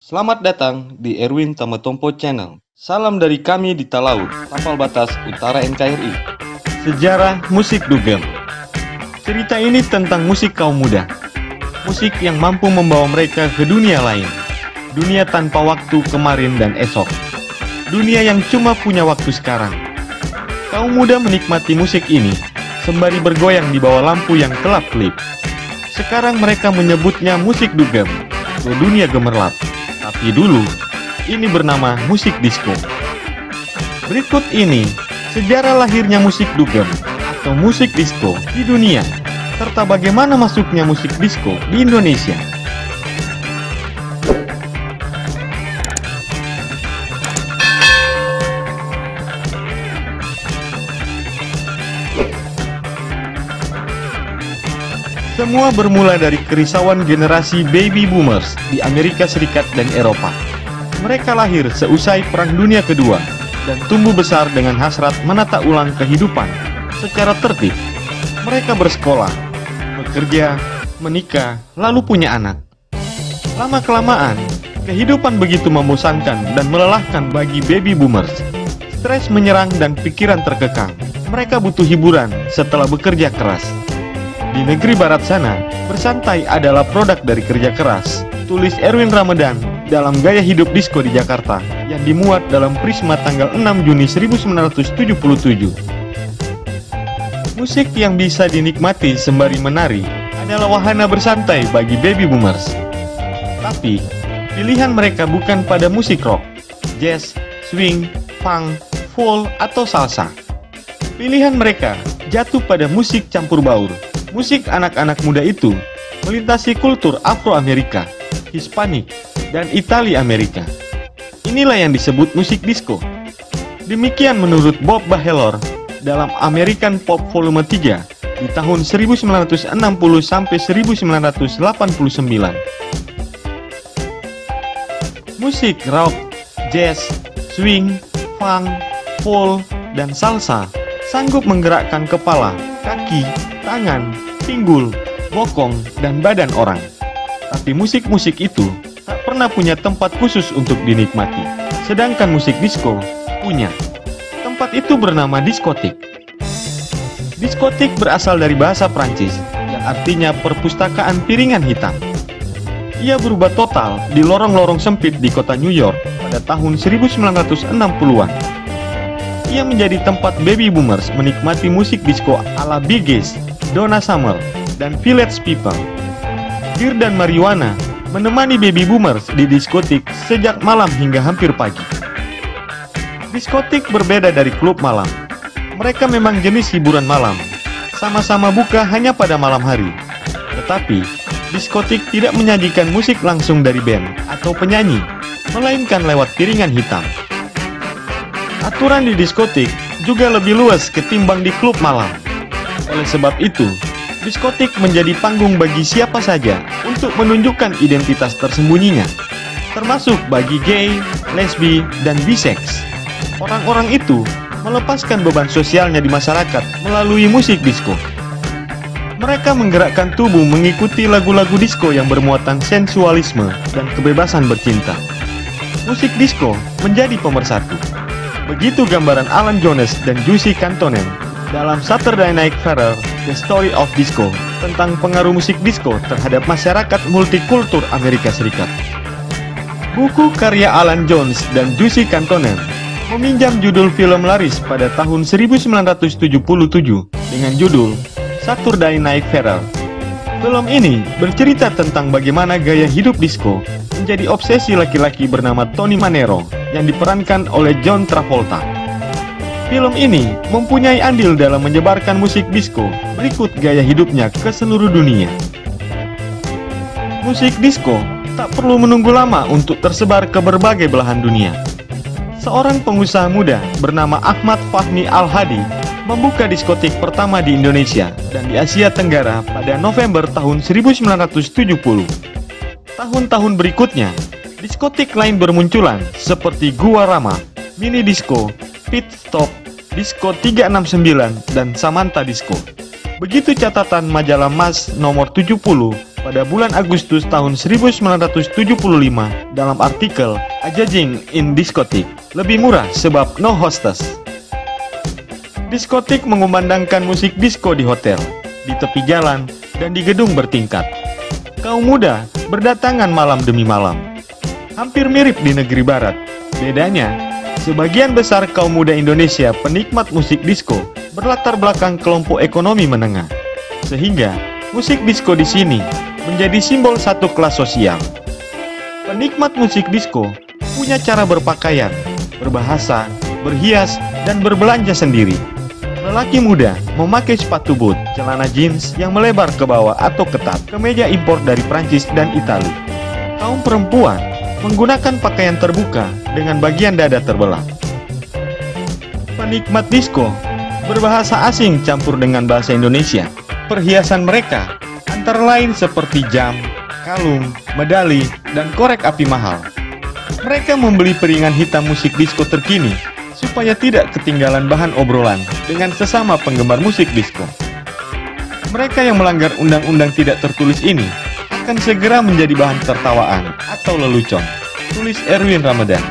Selamat datang di Erwin Tametompo Channel. Salam dari kami di Talaut, Tapal Batas Utara NKRI. Sejarah musik dugem. Cerita ini tentang musik kaum muda. Musik yang mampu membawa mereka ke dunia lain. Dunia tanpa waktu kemarin dan esok. Dunia yang cuma punya waktu sekarang. Kaum muda menikmati musik ini sembari bergoyang di bawah lampu yang kelap-kelip. Sekarang mereka menyebutnya musik dugem atau dunia gemerlap. Tapi dulu, ini bernama musik disco. Berikut ini, sejarah lahirnya musik dugem atau musik disco di dunia, serta bagaimana masuknya musik disco di Indonesia. Semua bermula dari kerisauan generasi baby boomers di Amerika Serikat dan Eropa. Mereka lahir seusai Perang Dunia Kedua dan tumbuh besar dengan hasrat menata ulang kehidupan secara tertib. Mereka bersekolah, bekerja, menikah, lalu punya anak. Lama-kelamaan, kehidupan begitu membosankan dan melelahkan bagi baby boomers. Stres menyerang dan pikiran terkekang. Mereka butuh hiburan setelah bekerja keras. Di negeri barat sana, bersantai adalah produk dari kerja keras. Tulis Erwin Ramadan dalam Gaya Hidup Disco di Jakarta yang dimuat dalam Prisma tanggal 6 Juni 1977. Musik yang bisa dinikmati sembari menari adalah wahana bersantai bagi baby boomers. Tapi, pilihan mereka bukan pada musik rock, jazz, swing, funk, folk, atau salsa. Pilihan mereka jatuh pada musik campur baur. Musik anak-anak muda itu melintasi kultur Afro-Amerika, Hispanik, dan Itali-Amerika. Inilah yang disebut musik disco. Demikian menurut Bob Bahelor dalam American Pop Volume 3 di tahun 1960 sampai 1989. Musik rock, jazz, swing, funk, folk, dan salsa sanggup menggerakkan kepala, kaki, tangan, pinggul, bokong, dan badan orang. Tapi musik-musik itu tak pernah punya tempat khusus untuk dinikmati. Sedangkan musik disco punya. Tempat itu bernama diskotik. Diskotik berasal dari bahasa Prancis yang artinya perpustakaan piringan hitam. Ia berubah total di lorong-lorong sempit di kota New York pada tahun 1960-an. Ia menjadi tempat baby boomers menikmati musik disco ala Bee Gees, Donna Summer, dan Village People. Bir dan marijuana menemani baby boomers di diskotik sejak malam hingga hampir pagi. Diskotik berbeda dari klub malam. Mereka memang jenis hiburan malam, sama-sama buka hanya pada malam hari. Tetapi, diskotik tidak menyajikan musik langsung dari band atau penyanyi, melainkan lewat piringan hitam. Aturan di diskotik juga lebih luas ketimbang di klub malam. Oleh sebab itu, diskotik menjadi panggung bagi siapa saja untuk menunjukkan identitas tersembunyinya, termasuk bagi gay, lesbi, dan bisex. Orang-orang itu melepaskan beban sosialnya di masyarakat melalui musik disco. Mereka menggerakkan tubuh mengikuti lagu-lagu disco yang bermuatan sensualisme dan kebebasan bercinta. Musik disco menjadi pemersatu. Begitu gambaran Alan Jones dan Jussi Kantonen dalam Saturday Night Fever, The Story of Disco, tentang pengaruh musik disco terhadap masyarakat multikultur Amerika Serikat. Buku karya Alan Jones dan Jussi Kantonen meminjam judul film laris pada tahun 1977 dengan judul Saturday Night Fever. Film ini bercerita tentang bagaimana gaya hidup disco menjadi obsesi laki-laki bernama Tony Manero yang diperankan oleh John Travolta. Film ini mempunyai andil dalam menyebarkan musik disco berikut gaya hidupnya ke seluruh dunia. Musik disco tak perlu menunggu lama untuk tersebar ke berbagai belahan dunia. Seorang pengusaha muda bernama Ahmad Fahmi Al-Hadi membuka diskotik pertama di Indonesia dan di Asia Tenggara pada November tahun 1970. Tahun-tahun berikutnya, diskotik lain bermunculan seperti Gua Rama, Mini Disco, Pit Stop, Disco 369, dan Samantha Disco. Begitu catatan majalah Mas nomor 70 pada bulan Agustus tahun 1975 dalam artikel Adjudging in Diskotik. Lebih murah sebab no hostess. Diskotik mengumandangkan musik disko di hotel, di tepi jalan, dan di gedung bertingkat. Kaum muda berdatangan malam demi malam. Hampir mirip di negeri barat. Bedanya, sebagian besar kaum muda Indonesia penikmat musik disko berlatar belakang kelompok ekonomi menengah. Sehingga, musik disko di sini menjadi simbol satu kelas sosial. Penikmat musik disko punya cara berpakaian, berbahasa, berhias, dan berbelanja sendiri. Lelaki muda memakai sepatu boot, celana jeans yang melebar ke bawah atau ketat, kemeja impor dari Prancis dan Italia. Kaum perempuan menggunakan pakaian terbuka dengan bagian dada terbelah. Penikmat disko berbahasa asing campur dengan bahasa Indonesia. Perhiasan mereka antara lain seperti jam, kalung, medali, dan korek api mahal. Mereka membeli piringan hitam musik disko terkini supaya tidak ketinggalan bahan obrolan dengan sesama penggemar musik disko. Mereka yang melanggar undang-undang tidak tertulis ini akan segera menjadi bahan tertawaan atau lelucon, tulis Erwin Ramadan.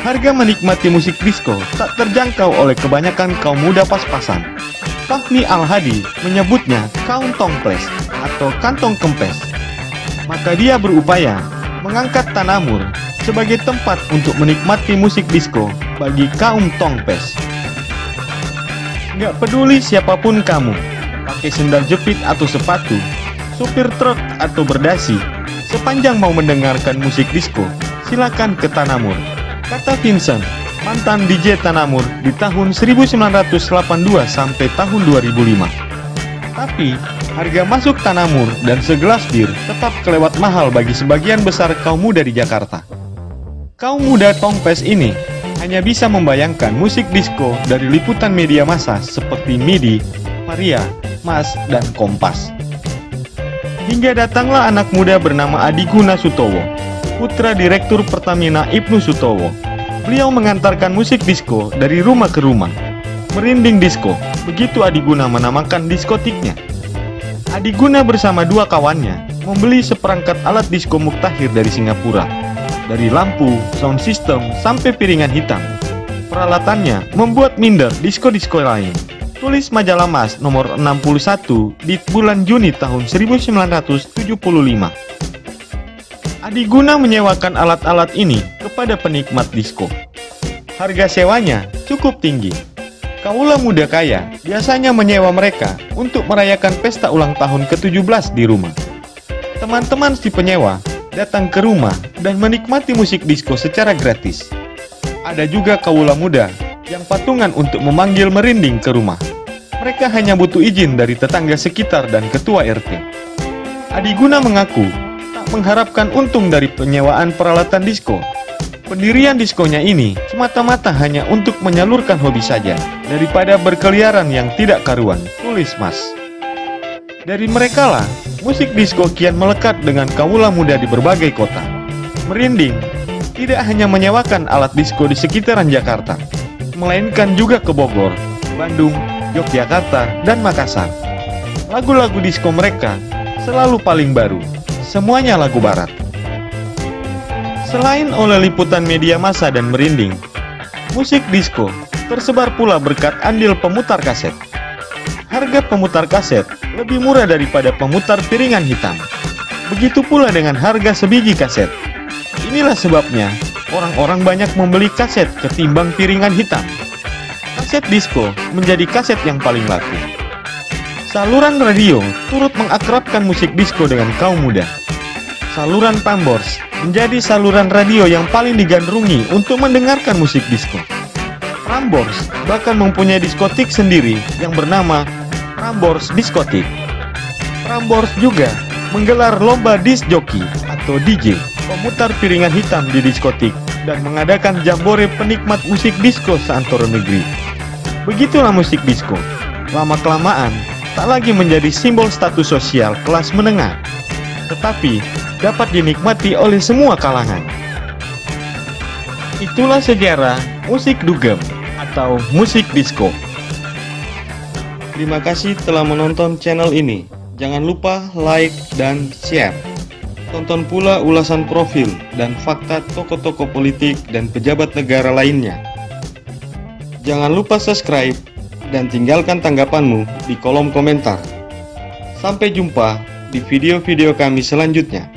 Harga menikmati musik disko tak terjangkau oleh kebanyakan kaum muda pas-pasan. Fahmi Al-Hadi menyebutnya kaum tongples atau kantong kempes. Maka dia berupaya mengangkat Tanamur sebagai tempat untuk menikmati musik disko bagi kaum tongpes. Nggak peduli siapapun kamu, pakai sendal jepit atau sepatu, supir truk atau berdasi, sepanjang mau mendengarkan musik disko, silakan ke Tanamur, kata Vincent, mantan DJ Tanamur di tahun 1982 sampai tahun 2005. Tapi, harga masuk Tanamur dan segelas bir tetap kelewat mahal bagi sebagian besar kaum muda di Jakarta. Kaum muda tongpes ini hanya bisa membayangkan musik disko dari liputan media massa seperti MIDI, Maria, Mas, dan Kompas. Hingga datanglah anak muda bernama Adiguna Sutowo, putra Direktur Pertamina Ibnu Sutowo. Beliau mengantarkan musik disko dari rumah ke rumah. Merinding Disko, begitu Adiguna menamakan diskotiknya. Adiguna bersama dua kawannya membeli seperangkat alat disko muktahir dari Singapura. Dari lampu, sound system, sampai piringan hitam. Peralatannya membuat minder disko-disko lain. Tulis majalah Mas nomor 61 di bulan Juni tahun 1975. Adiguna menyewakan alat-alat ini kepada penikmat disko. Harga sewanya cukup tinggi. Kaula muda kaya biasanya menyewa mereka untuk merayakan pesta ulang tahun ke-17 di rumah. Teman-teman si penyewa datang ke rumah dan menikmati musik disko secara gratis. Ada juga kaula muda yang patungan untuk memanggil merinding ke rumah. Mereka hanya butuh izin dari tetangga sekitar dan ketua RT. Adiguna mengaku tak mengharapkan untung dari penyewaan peralatan disko. Pendirian diskonya ini semata-mata hanya untuk menyalurkan hobi saja, daripada berkeliaran yang tidak karuan, tulis Mas. Dari merekalah, musik disko kian melekat dengan kaula muda di berbagai kota. Merinding tidak hanya menyewakan alat disko di sekitaran Jakarta, melainkan juga ke Bogor, Bandung, Yogyakarta, dan Makassar. Lagu-lagu disko mereka selalu paling baru, semuanya lagu barat. Selain oleh liputan media massa dan merinding, musik disko tersebar pula berkat andil pemutar kaset. Harga pemutar kaset lebih murah daripada pemutar piringan hitam. Begitu pula dengan harga sebiji kaset. Inilah sebabnya orang-orang banyak membeli kaset ketimbang piringan hitam. Kaset disko menjadi kaset yang paling laku. Saluran radio turut mengakrabkan musik disko dengan kaum muda. Saluran Prambors menjadi saluran radio yang paling digandrungi untuk mendengarkan musik disko. Prambors bahkan mempunyai diskotik sendiri yang bernama Prambors Diskotik. Prambors juga menggelar lomba disc jockey atau DJ, pemutar piringan hitam di diskotik, dan mengadakan jambore penikmat musik disko seantero negeri. Begitulah musik disko. Lama-kelamaan tak lagi menjadi simbol status sosial kelas menengah, tetapi dapat dinikmati oleh semua kalangan. Itulah sejarah musik dugem atau musik disko. Terima kasih telah menonton channel ini. Jangan lupa like dan share. Tonton pula ulasan profil dan fakta tokoh-tokoh politik dan pejabat negara lainnya. Jangan lupa subscribe dan tinggalkan tanggapanmu di kolom komentar. Sampai jumpa di video-video kami selanjutnya.